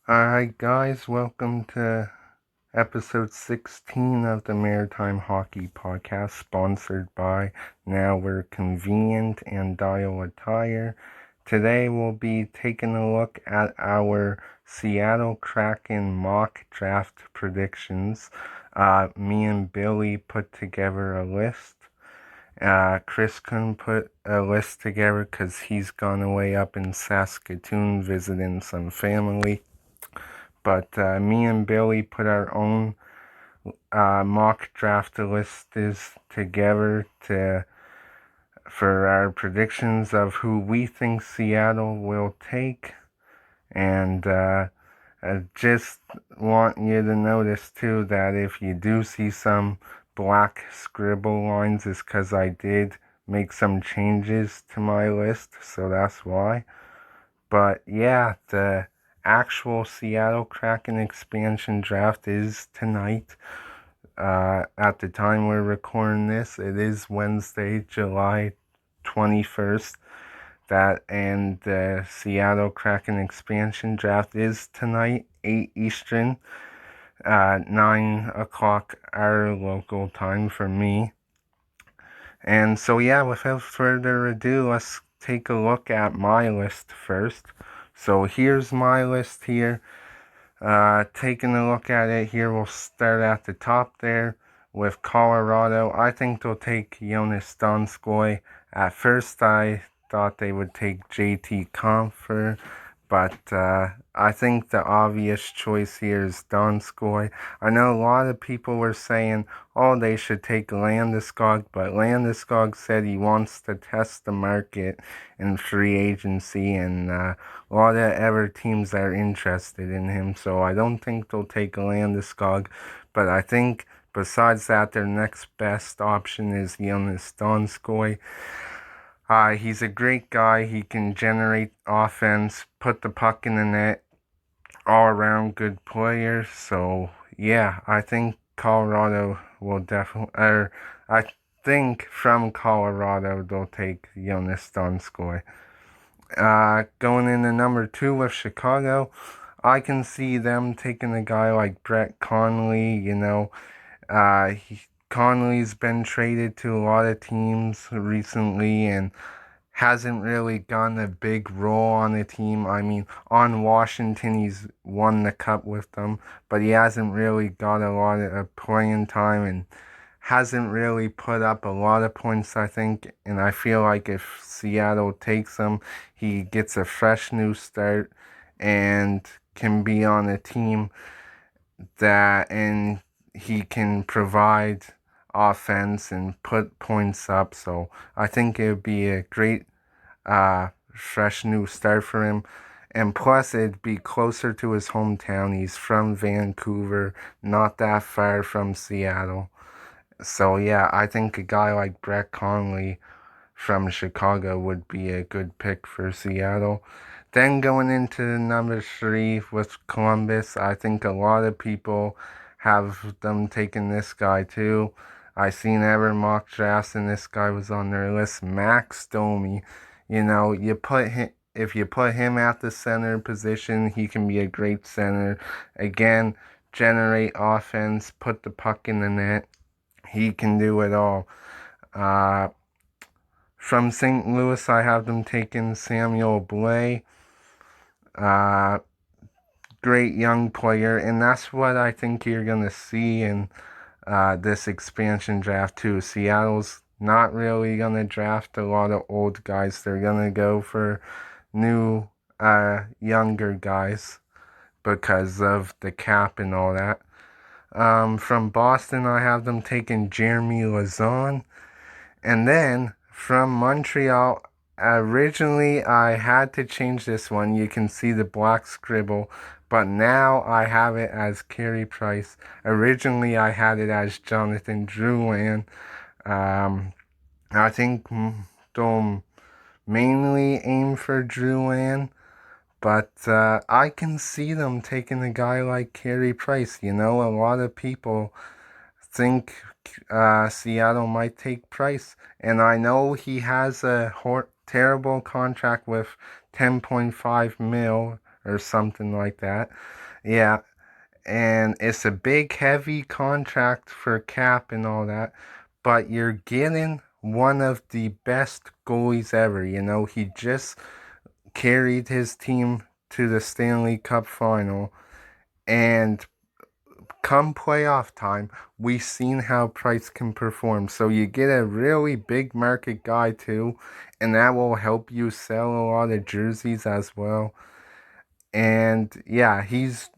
Alright, guys, welcome to episode 16 of the Maritime Hockey Podcast, sponsored by Now We're Convenient and Dial Attire. Today we'll be taking a look at our Seattle Kraken mock draft predictions. Me and Billy put together a list. Chris couldn't put a list together because he's gone away up in Saskatoon visiting some family. But me and Billy put our own mock draft lists together for our predictions of who we think Seattle will take. And I just want you to notice too that if you do see some black scribble lines, it's because I did make some changes to my list, so that's why. But yeah, the actual Seattle Kraken expansion draft is tonight. At the time we're recording this, it is Wednesday, July 21st. And the Seattle Kraken expansion draft is tonight, 8 Eastern, 9 o'clock our local time for me. And so yeah, without further ado, let's take a look at my list first. So here's my list here. Taking a look at it here, we'll start at the top there with Colorado. I think they'll take Jonas Donskoy. At first, I thought they would take JT Compher, but I think the obvious choice here is Donskoy. I know a lot of people were saying, oh, they should take Landeskog, but Landeskog said he wants to test the market in free agency, and a lot of other teams are interested in him, so I don't think they'll take Landeskog, but I think besides that, their next best option is Jonas Donskoy. He's a great guy. He can generate offense, put the puck in the net, all around good player. So yeah, I think Colorado will definitely, or I think from Colorado they'll take Jonas Donskoy. Going into number 2 with Chicago, I can see them taking a guy like Brett Connolly. Connolly's been traded to a lot of teams recently and hasn't really gotten a big role on the team. I mean, on Washington, he's won the cup with them, but he hasn't really got a lot of playing time and hasn't really put up a lot of points, I think. And I feel like if Seattle takes him, he gets a fresh new start and can be on a team and he can provide offense and put points up. So I think it would be a great fresh new start for him. And plus, it'd be closer to his hometown. He's from Vancouver, not that far from Seattle. So yeah, I think a guy like Brett Conley from Chicago would be a good pick for Seattle. Then going into number 3 with Columbus, I think a lot of people have them taking this guy too. I seen ever mock drafts and this guy was on their list. Max Domi. If you put him at the center position, he can be a great center. Again, generate offense, put the puck in the net. He can do it all. Uh, from St. Louis, I have them taking Samuel Blais. Uh, Great young player, and that's what I think you're going to see in this expansion draft too. Seattle's not really going to draft a lot of old guys. They're going to go for new, younger guys because of the cap and all that. From Boston, I have them taking Jeremy Lauzon. And then from Montreal, originally I had to change this one. You can see the black scribble, but now I have it as Carey Price. Originally I had it as Jonathan Drouin. I think they'll mainly aim for Drouin, but I can see them taking a guy like Carey Price. A lot of people think Seattle might take Price, and I know he has a terrible contract with 10.5 mil or something like that. Yeah, and it's a big, heavy contract for cap and all that, but you're getting one of the best goalies ever. You know, he just carried his team to the Stanley Cup final, and come playoff time, we've seen how Price can perform. So you get a really big market guy too, and that will help you sell a lot of jerseys as well. And yeah, he's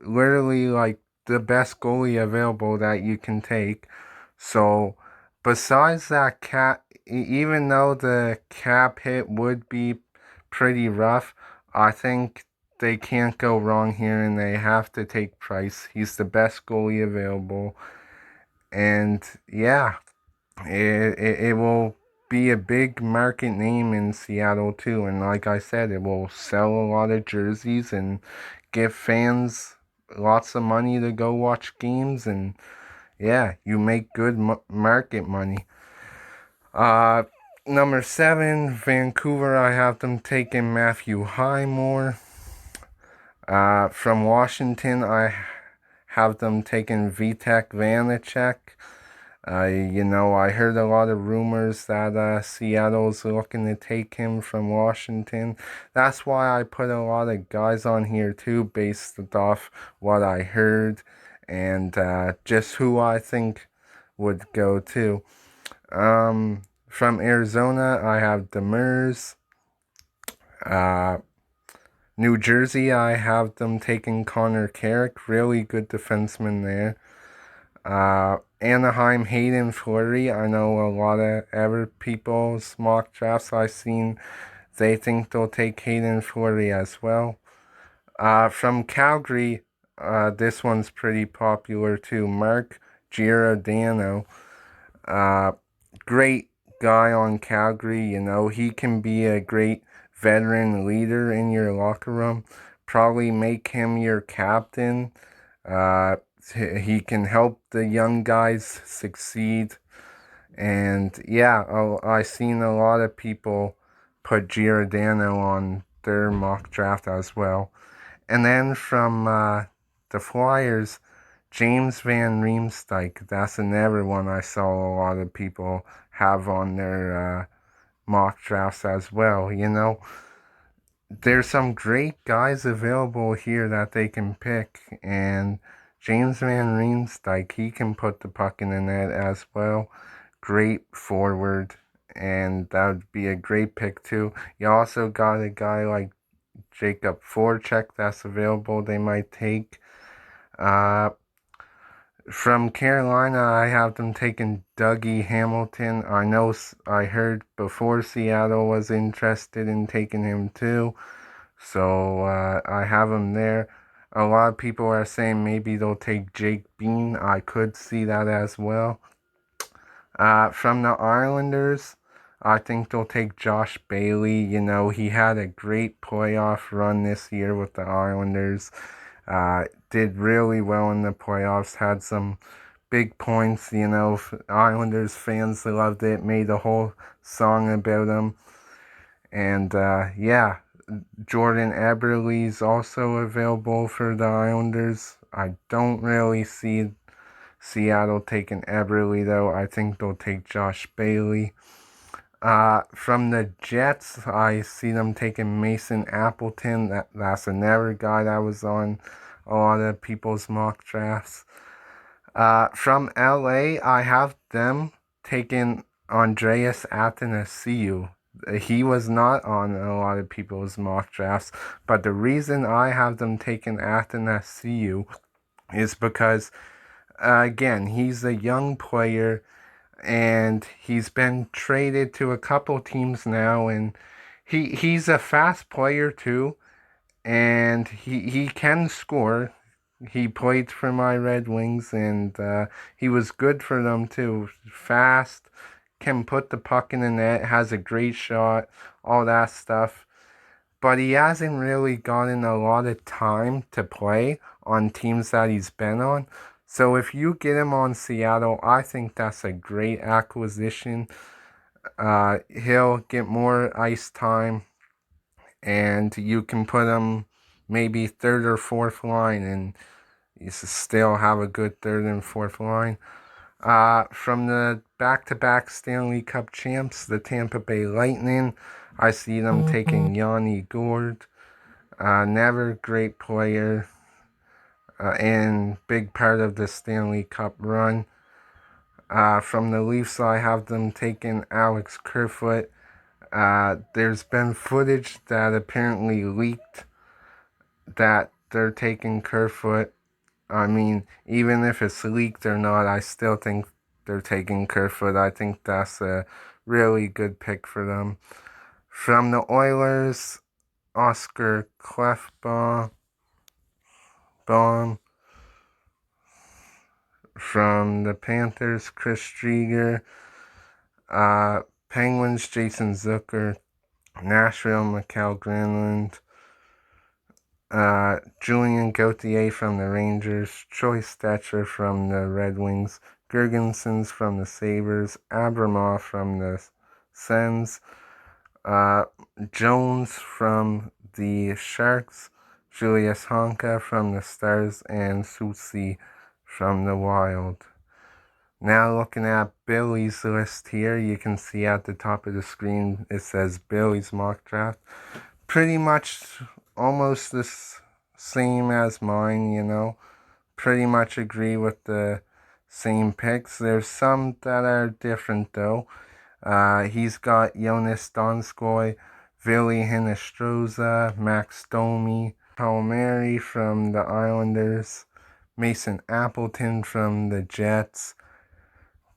literally like the best goalie available that you can take. So besides that cap, even though the cap hit would be pretty rough, I think they can't go wrong here and they have to take Price. He's the best goalie available. And yeah, it will be a big market name in Seattle too. And like I said, it will sell a lot of jerseys and give fans lots of money to go watch games. And yeah, you make good market money. Uh, Number 7, Vancouver. I have them taking Matthew Highmore. From Washington, I have them taking Vitek Vanacek. I heard a lot of rumors that Seattle's looking to take him from Washington. That's why I put a lot of guys on here too, based off what I heard and just who I think would go too. From Arizona, I have Demers. Uh, New Jersey, I have them taking Connor Carrick, really good defenseman there. Anaheim, Hayden Fleury. I know a lot of other people's mock drafts I've seen, they think they'll take Hayden Fleury as well. From Calgary, this one's pretty popular too. Mark Giordano. Uh, Great guy on Calgary. You know, he can be a great veteran leader in your locker room. Probably make him your captain. Uh, he can help the young guys succeed. And yeah, I seen a lot of people put Giordano on their mock draft as well. And then from the Flyers, James Van Riemsdyk. That's another one I saw a lot of people have on their mock drafts as well. You know, there's some great guys available here that they can pick, and James Van Riemsdyk, he can put the puck in the net as well. Great forward, and that would be a great pick too. You also got a guy like Jacob Voracek that's available they might take. Uh, from Carolina, I have them taking Dougie Hamilton. I heard before Seattle was interested in taking him too. So I have him there. A lot of people are saying maybe they'll take Jake Bean. I could see that as well. From the Islanders, I think they'll take Josh Bailey. You know, he had a great playoff run this year with the Islanders. Did really well in the playoffs, had some big points. You know, Islanders fans loved it, made a whole song about him. And yeah, Jordan Eberle's also available for the Islanders. I don't really see Seattle taking Eberle though. I think they'll take Josh Bailey. From the Jets, I see them taking Mason Appleton. That's another guy that was on a lot of people's mock drafts. From LA, I have them taking Andreas Athanasiou. He was not on a lot of people's mock drafts, but the reason I have them taking Athanasiou is because, again, he's a young player and he's been traded to a couple teams now, and he's a fast player too, and he can score. He played for my Red Wings, and he was good for them too. Fast, can put the puck in the net, has a great shot, all that stuff. But he hasn't really gotten a lot of time to play on teams that he's been on. So if you get him on Seattle, I think that's a great acquisition. He'll get more ice time, and you can put him maybe third or fourth line, and you still have a good third and fourth line. From the back-to-back Stanley Cup champs, the Tampa Bay Lightning, I see them taking Yanni Gourde. Never great player, and big part of the Stanley Cup run. From the Leafs, I have them taking Alex Kerfoot. There's been footage that apparently leaked that they're taking Kerfoot. I mean, even if it's leaked or not, I still think they're taking Kerfoot. I think that's a really good pick for them. From the Oilers, Oscar Klefbom. From the Panthers, Chris Drieger. Penguins, Jason Zucker. Nashville, Mikael Granlund. Julian Gauthier from the Rangers. Troy Stecher from the Red Wings. Girgensons from the Sabres. Abramov from the Sens. Jones from the Sharks. Julius Honka from the Stars. And Soucy from the Wild. Now looking at Billy's list here, you can see at the top of the screen it says Billy's mock draft. Pretty much almost the same as mine, you know. Pretty much agree with the same picks. There's some that are different though. He's got Jonas Donskoy, Ville Hinostroza, Max Domi, Palmieri from the Islanders, Mason Appleton from the Jets.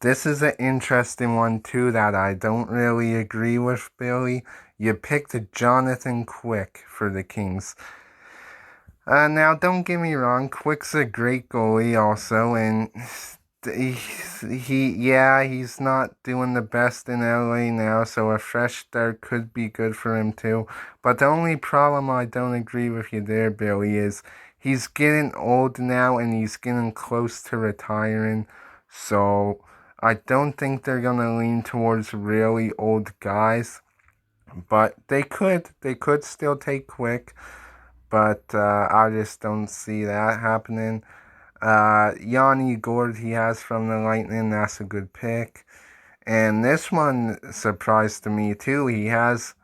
This is an interesting one too that I don't really agree with, Billy. You picked Jonathan Quick for the Kings. Now, don't get me wrong, Quick's a great goalie also, and he's not doing the best in LA now, so a fresh start could be good for him too. But the only problem I don't agree with you there, Billy, is he's getting old now and he's getting close to retiring, so I don't think they're gonna lean towards really old guys, but they could still take Quick, but I just don't see that happening. Yanni Gourde he has from the Lightning, that's a good pick. And this one surprised me too. He has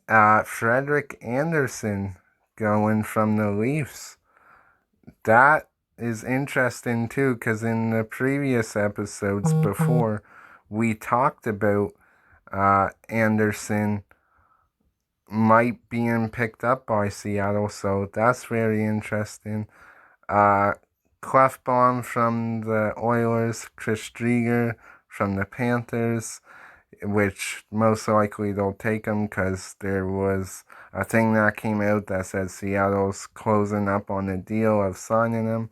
Frederik Andersen going from the Leafs. That is interesting too, because in the previous episodes before, we talked about Andersen might being picked up by Seattle, so that's very interesting. Klefbom from the Oilers, Chris Drieger from the Panthers, which most likely they'll take him because there was a thing that came out that said Seattle's closing up on the deal of signing him.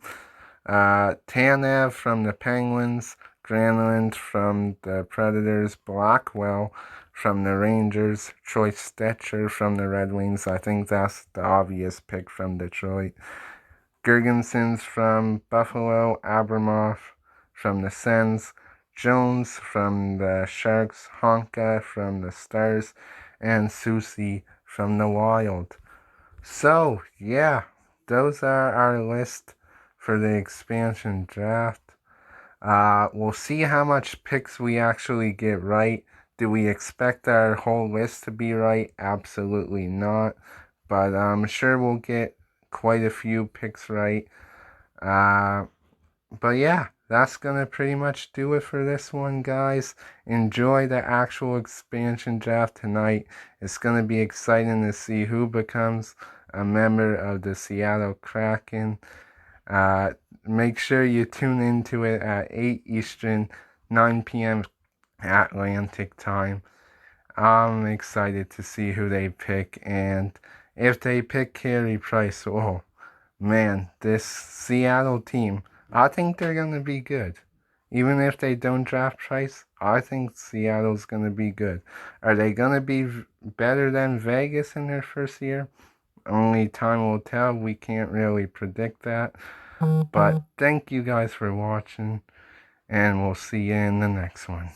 Tanev from the Penguins, Granlund from the Predators, Blackwell from the Rangers, Troy Stecher from the Red Wings. I think that's the obvious pick from Detroit. Girgensons from Buffalo, Abramov from the Sens, Jones from the Sharks, Honka from the Stars, and Soucy from the Wild. So, yeah, those are our list for the expansion draft. We'll see how much picks we actually get right. Do we expect our whole list to be right? Absolutely not. But I'm sure we'll get quite a few picks right. But yeah, that's gonna pretty much do it for this one, guys. Enjoy the actual expansion draft tonight. It's gonna be exciting to see who becomes a member of the Seattle Kraken. Make sure you tune into it at 8 Eastern, 9 p.m. Atlantic time. I'm excited to see who they pick, and if they pick Carey Price, oh man, this Seattle team, I think they're going to be good. Even if they don't draft Price, I think Seattle's going to be good. Are they going to be better than Vegas in their first year? Only time will tell. We can't really predict that. But thank you guys for watching, and we'll see you in the next one.